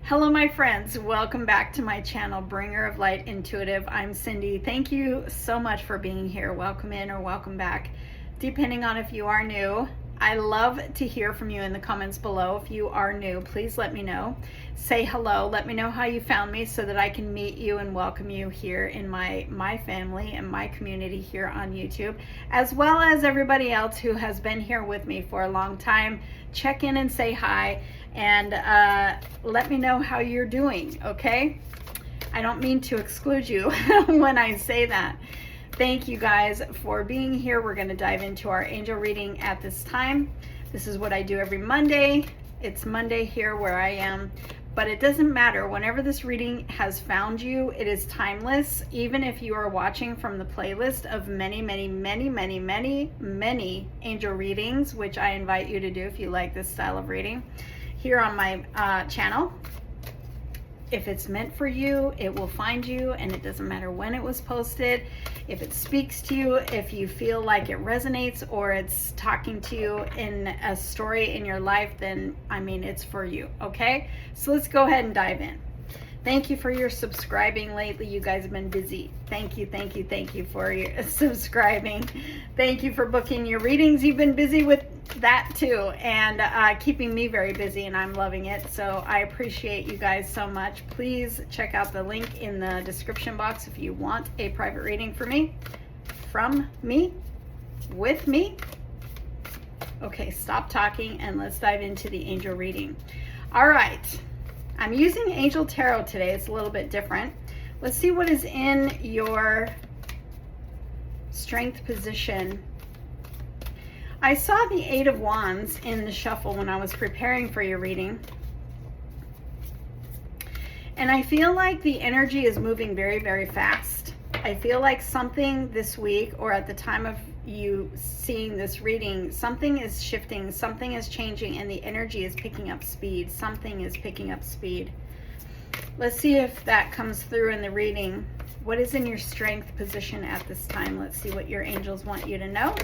Hello my friends, welcome back to my channel, Bringer of Light Intuitive. I'm Cindy. Thank you so much for being here. Welcome in or welcome back, depending on if you are new. I love to hear from you in the comments below. If you are new, please let me know. Say hello, let me know how you found me so that I can meet you and welcome you here in my family and my community here on YouTube, as well as everybody else who has been here with me for a long time. Check in and say hi, and let me know how you're doing, okay? I don't mean to exclude you when I say that. Thank you guys for being here. We're going to dive into our angel reading at this time. This is what I do every Monday. It's Monday here where I am, but it doesn't matter. Whenever this reading has found you, it is timeless. Even if you are watching from the playlist of many angel readings, which I invite you to do if you like this style of reading here on my channel. If it's meant for you, it will find you, and it doesn't matter when it was posted. If it speaks to you, if you feel like it resonates or it's talking to you in a story in your life, then I mean it's for you, okay? So let's go ahead and dive in. Thank you for your subscribing lately. You guys have been busy. Thank you for your subscribing. Thank you for booking your readings. You've been busy with that too, and keeping me very busy, and I'm loving it. So I appreciate you guys so much. Please check out the link in the description box if you want a private reading for me, from me, with me. Okay, stop talking and let's dive into the angel reading. All right. I'm using Angel Tarot today. It's a little bit different. Let's see what is in your strength position. I saw the Eight of Wands in the shuffle when I was preparing for your reading. And I feel like the energy is moving very fast. I feel like something this week, or at the time of you seeing this reading, something is shifting, something is changing, and the energy is picking up speed. Something is picking up speed. Let's see if that comes through in the reading. What is in your strength position at this time? Let's see what your angels want you to know.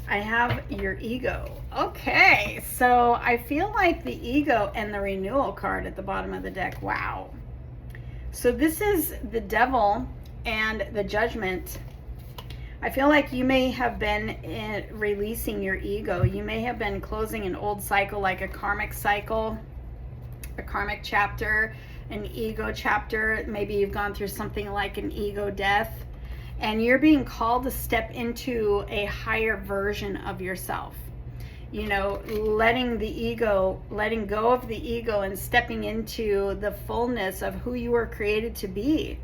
I have your ego. Okay, so I feel like the ego and the renewal card at the bottom of the deck. Wow. So this is the devil and the judgment. I feel like you may have been releasing your ego. You may have been closing an old cycle, like a karmic cycle, a karmic chapter, an ego chapter. Maybe you've gone through something like an ego death, and you're being called to step into a higher version of yourself. You know, letting go of the ego and stepping into the fullness of who you were created to be,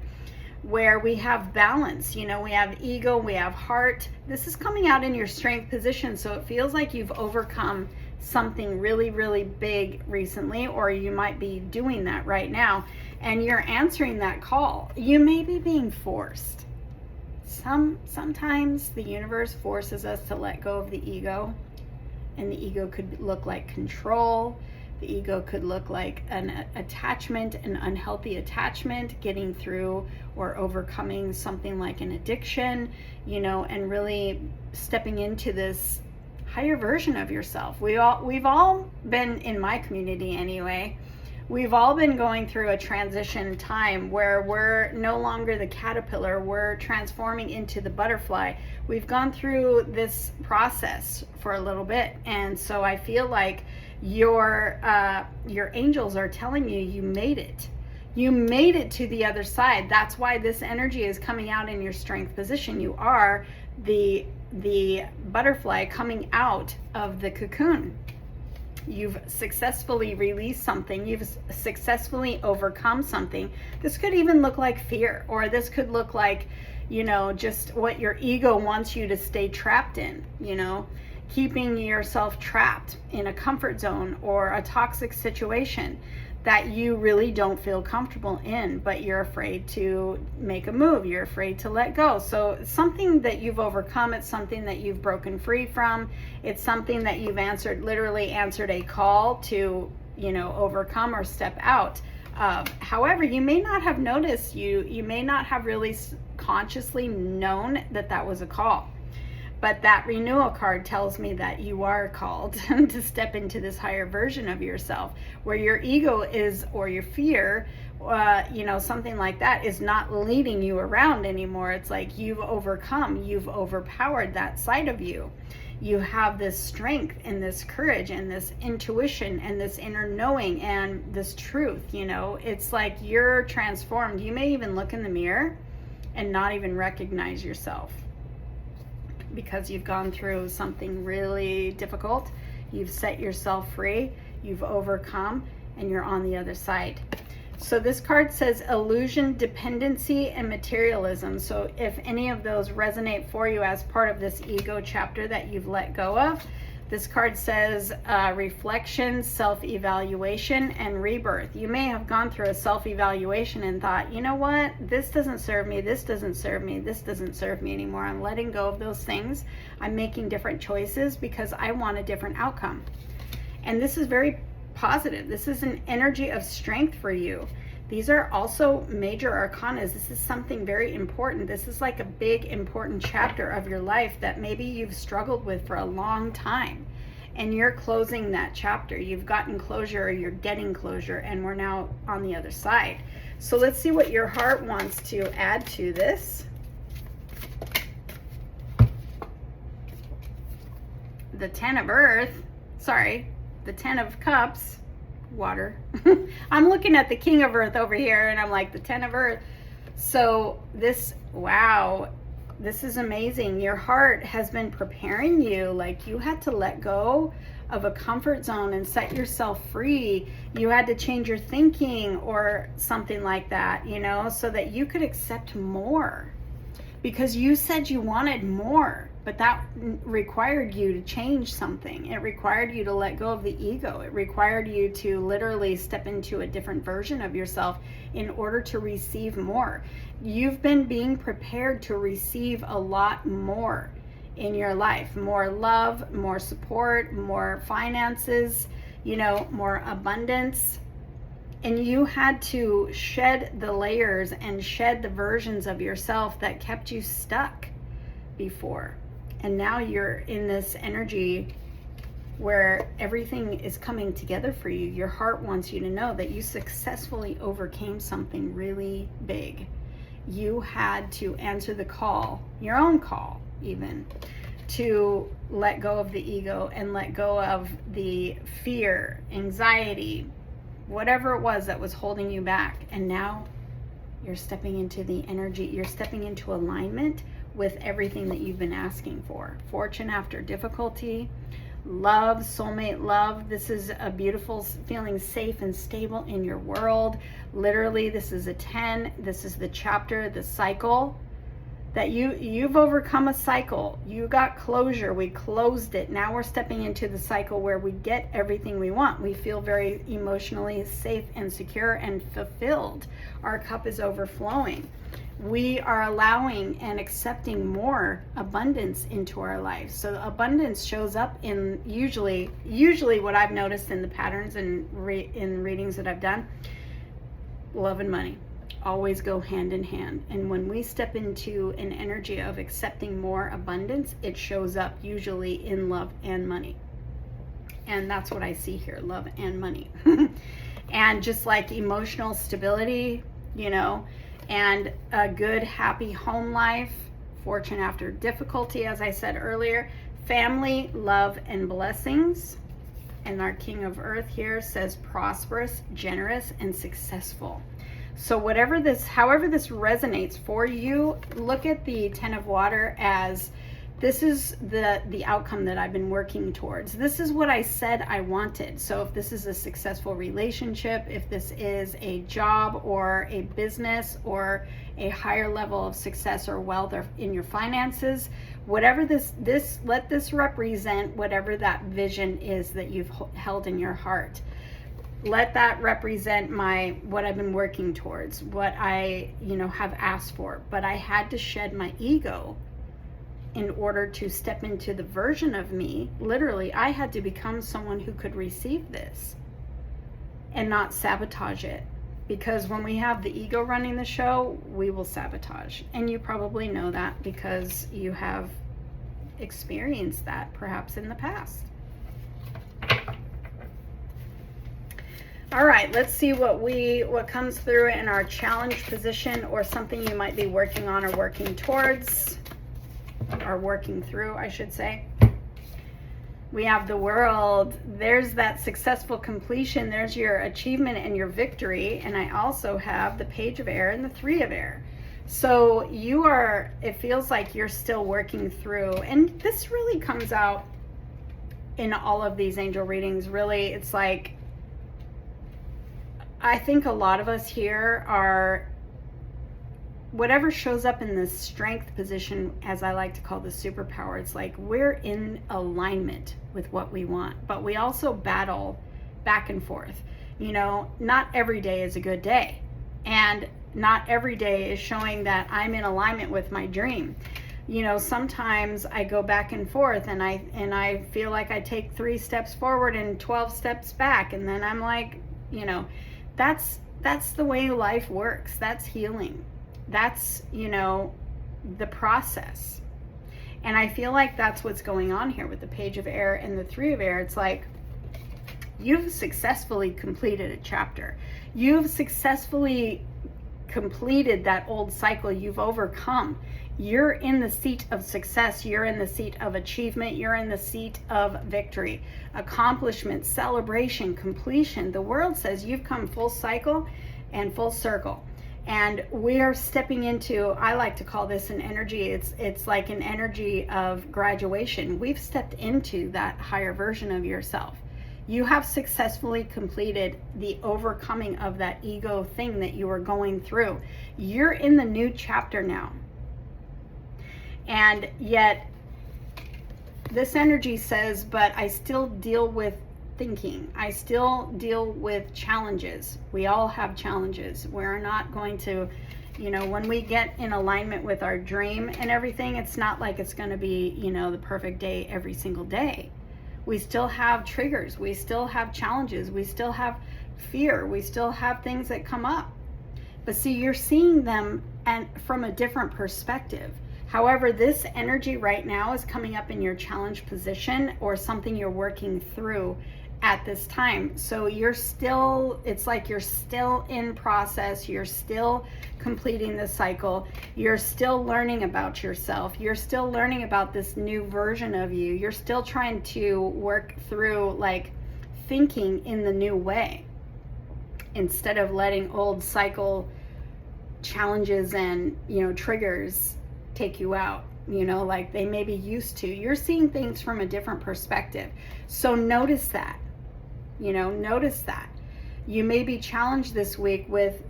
where we have balance. You know, we have ego, we have heart. This is coming out in your strength position, so it feels like you've overcome something really big recently, or you might be doing that right now, and you're answering that call. You may be being forced. Sometimes the universe forces us to let go of the ego, and the ego could look like control. The ego could look like an attachment, an unhealthy attachment, getting through or overcoming something like an addiction, you know, and really stepping into this higher version of yourself. We've all been, in my community anyway, we've all been going through a transition time where we're no longer the caterpillar, we're transforming into the butterfly. We've gone through this process for a little bit, and so I feel like your angels are telling you you made it. You made it to the other side. That's why this energy is coming out in your strength position. You are the butterfly coming out of the cocoon. You've successfully released something. You've successfully overcome something. This could even look like fear, or this could look like, you know, just what your ego wants you to stay trapped in, you know, keeping yourself trapped in a comfort zone or a toxic situation that you really don't feel comfortable in, but you're afraid to make a move. You're afraid to let go. So it's something that you've overcome. It's something that you've broken free from. It's something that you've literally answered a call to, you know, overcome or step out. However, you may not have noticed, you may not have really consciously known that that was a call. But that renewal card tells me that you are called to step into this higher version of yourself, where your ego is, or your fear, something like that, is not leading you around anymore. It's like you've overcome, you've overpowered that side of you. You have this strength and this courage and this intuition and this inner knowing and this truth. It's like you're transformed. You may even look in the mirror and not even recognize yourself, because you've gone through something really difficult. You've set yourself free, you've overcome, and you're on the other side. So this card says illusion, dependency, and materialism. So if any of those resonate for you as part of this ego chapter that you've let go of, this card says reflection, self-evaluation, and rebirth. You may have gone through a self-evaluation and thought, you know what, this doesn't serve me, this doesn't serve me, this doesn't serve me anymore. I'm letting go of those things. I'm making different choices because I want a different outcome. And this is very positive. This is an energy of strength for you. These are also major arcanas. This is something very important. This is like a big, important chapter of your life that maybe you've struggled with for a long time. And you're closing that chapter. You've gotten closure, or you're getting closure, and we're now on the other side. So let's see what your heart wants to add to this. The 10 of Earth. Sorry, the 10 of Cups. Water. I'm looking at the King of Earth over here, and I'm like, the 10 of Earth. So this, wow, this is amazing. Your heart has been preparing you. Like, you had to let go of a comfort zone and set yourself free. You had to change your thinking or something like that, so that you could accept more, because you said you wanted more. But that required you to change something. It required you to let go of the ego. It required you to literally step into a different version of yourself in order to receive more. You've been being prepared to receive a lot more in your life. More love, more support, more finances, more abundance. And you had to shed the layers and shed the versions of yourself that kept you stuck before. And now you're in this energy where everything is coming together for you. Your heart wants you to know that you successfully overcame something really big. You had to answer the call, your own call even, to let go of the ego and let go of the fear, anxiety, whatever it was that was holding you back. And now you're stepping into the energy, you're stepping into alignment with everything that you've been asking for. Fortune after difficulty, love, soulmate love. This is a beautiful feeling, safe and stable in your world. Literally, this is a 10. This is the chapter, the cycle. That you've overcome a cycle. You got closure. We closed it. Now we're stepping into the cycle where we get everything we want. We feel very emotionally safe and secure and fulfilled. Our cup is overflowing. We are allowing and accepting more abundance into our lives. So abundance shows up in usually what I've noticed in the patterns and in readings that I've done, love and money always go hand in hand. And when we step into an energy of accepting more abundance, it shows up usually in love and money. And that's what I see here, love and money. And just like emotional stability, and a good, happy home life, fortune after difficulty, as I said earlier, family, love, and blessings. And our King of Earth here says prosperous, generous, and successful. So however this resonates for you, look at the 10 of Water as this is the outcome that I've been working towards. This is what I said I wanted. So if this is a successful relationship, if this is a job or a business or a higher level of success or wealth or in your finances, whatever let this represent whatever that vision is that you've held in your heart. Let that represent what I've been working towards, what I, have asked for. But I had to shed my ego in order to step into the version of me. Literally, I had to become someone who could receive this and not sabotage it. Because when we have the ego running the show, we will sabotage. And you probably know that because you have experienced that perhaps in the past. All right, let's see what comes through in our challenge position, or something you might be working on or working towards, or working through, I should say. We have the World. There's that successful completion. There's your achievement and your victory. And I also have the Page of Air and the Three of Air. So it feels like you're still working through, and this really comes out in all of these angel readings. Really, it's like, I think a lot of us here are, whatever shows up in the strength position, as I like to call the superpower, it's like we're in alignment with what we want, but we also battle back and forth. Not every day is a good day, and not every day is showing that I'm in alignment with my dream. Sometimes I go back and forth, and I feel like I take 3 steps forward and 12 steps back, and then I'm like, that's the way life works. That's healing. That's, the process. And I feel like that's what's going on here with the Page of Air and the Three of Air. It's like, you've successfully completed a chapter. You've successfully completed that old cycle. You've overcome. You're in the seat of success. You're in the seat of achievement. You're in the seat of victory, accomplishment, celebration, completion. The World says you've come full cycle and full circle. And we're stepping into, I like to call this an energy, it's like an energy of graduation. We've stepped into that higher version of yourself. You have successfully completed the overcoming of that ego thing that you were going through. You're in the new chapter now. And yet, this energy says, but I still deal with thinking. I still deal with challenges. We all have challenges. We're not going to, when we get in alignment with our dream and everything, it's not like it's going to be, the perfect day every single day. We still have triggers. We still have challenges. We still have fear. We still have things that come up. But see, you're seeing them and from a different perspective. However, this energy right now is coming up in your challenge position, or something you're working through at this time. So it's like you're still in process. You're still completing the cycle. You're still learning about yourself. You're still learning about this new version of you. You're still trying to work through, like, thinking in the new way, instead of letting old cycle challenges and, triggers take you out, like they may be used to. You're seeing things from a different perspective. So notice that, notice that. You may be challenged this week with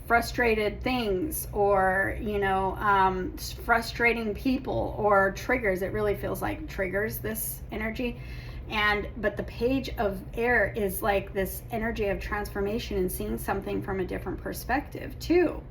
frustrated things, or, frustrating people, or triggers. It really feels like triggers, this energy. But the Page of Air is like this energy of transformation and seeing something from a different perspective too.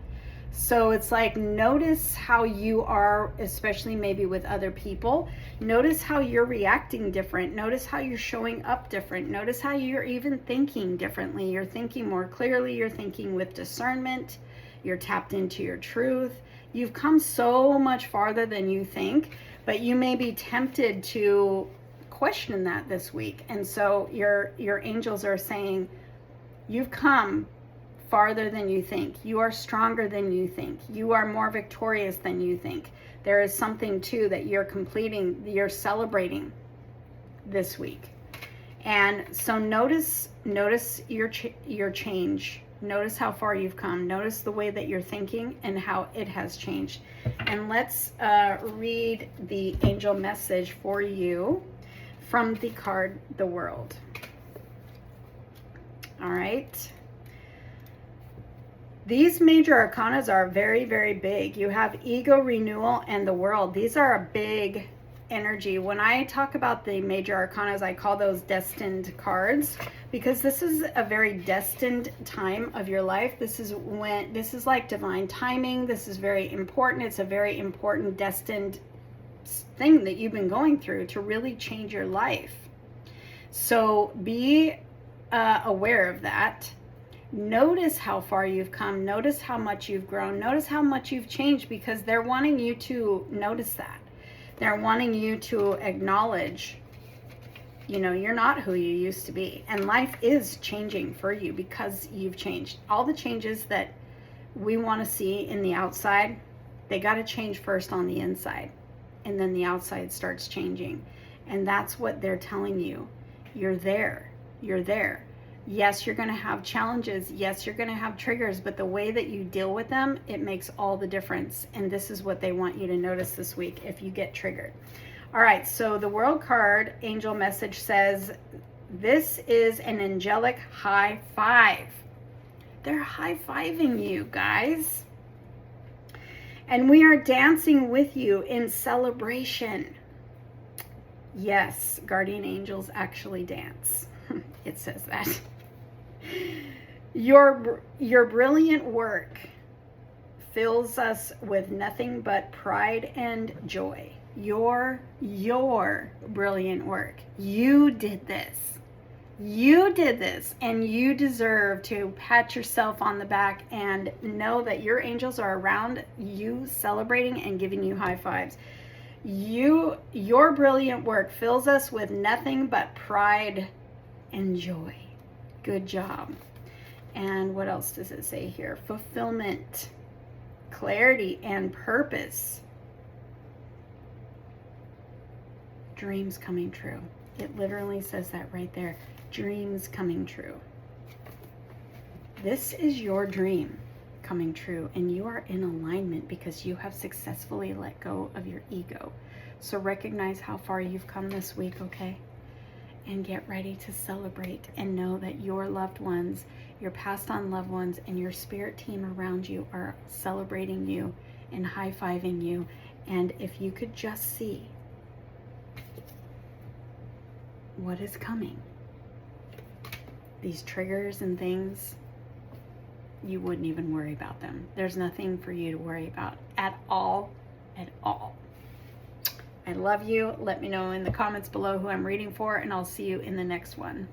So it's like, notice how you are, especially maybe with other people. Notice how you're reacting different. Notice how you're showing up different. Notice how you're even thinking differently. You're thinking more clearly. You're thinking with discernment. You're tapped into your truth. You've come so much farther than you think, but you may be tempted to question that this week. And so your angels are saying, you've come farther than you think. You are stronger than you think. You are more victorious than you think. There is something too that you're completing, you're celebrating this week. And so notice your change. Notice how far you've come. Notice the way that you're thinking and how it has changed. And let's read the angel message for you from the card, the World. All right. These major arcanas are very, very big. You have ego, renewal, and the World. These are a big energy. When I talk about the major arcanas, I call those destined cards, because this is a very destined time of your life. This is like divine timing. This is very important. It's a very important destined thing that you've been going through to really change your life. So be aware of that. Notice how far you've come. Notice how much you've grown. Notice how much you've changed, because they're wanting you to notice that. They're wanting you to acknowledge, you know, you're not who you used to be. And life is changing for you because you've changed. All the changes that we want to see in the outside, they got to change first on the inside. And then the outside starts changing. And that's what they're telling you. You're there. You're there. Yes, you're going to have challenges. Yes, you're going to have triggers. But the way that you deal with them, it makes all the difference. And this is what they want you to notice this week if you get triggered. All right, so the World card angel message says, this is an angelic high five. They're high-fiving you, guys. And we are dancing with you in celebration. Yes, guardian angels actually dance. It says that. Your brilliant work fills us with nothing but pride and joy. Your brilliant work. You did this. You did this, and you deserve to pat yourself on the back and know that your angels are around you, celebrating and giving you high fives. Your brilliant work fills us with nothing but pride and joy. Good job. And what else does it say here? Fulfillment, clarity, and purpose. Dreams coming true. It literally says that right there. Dreams coming true. This is your dream coming true, and you are in alignment because you have successfully let go of your ego. So recognize how far you've come this week, okay? And get ready to celebrate and know that your loved ones, your passed on loved ones, and your spirit team around you are celebrating you and high-fiving you. And if you could just see what is coming, these triggers and things, you wouldn't even worry about them. There's nothing for you to worry about at all, at all. I love you. Let me know in the comments below who I'm reading for, and I'll see you in the next one.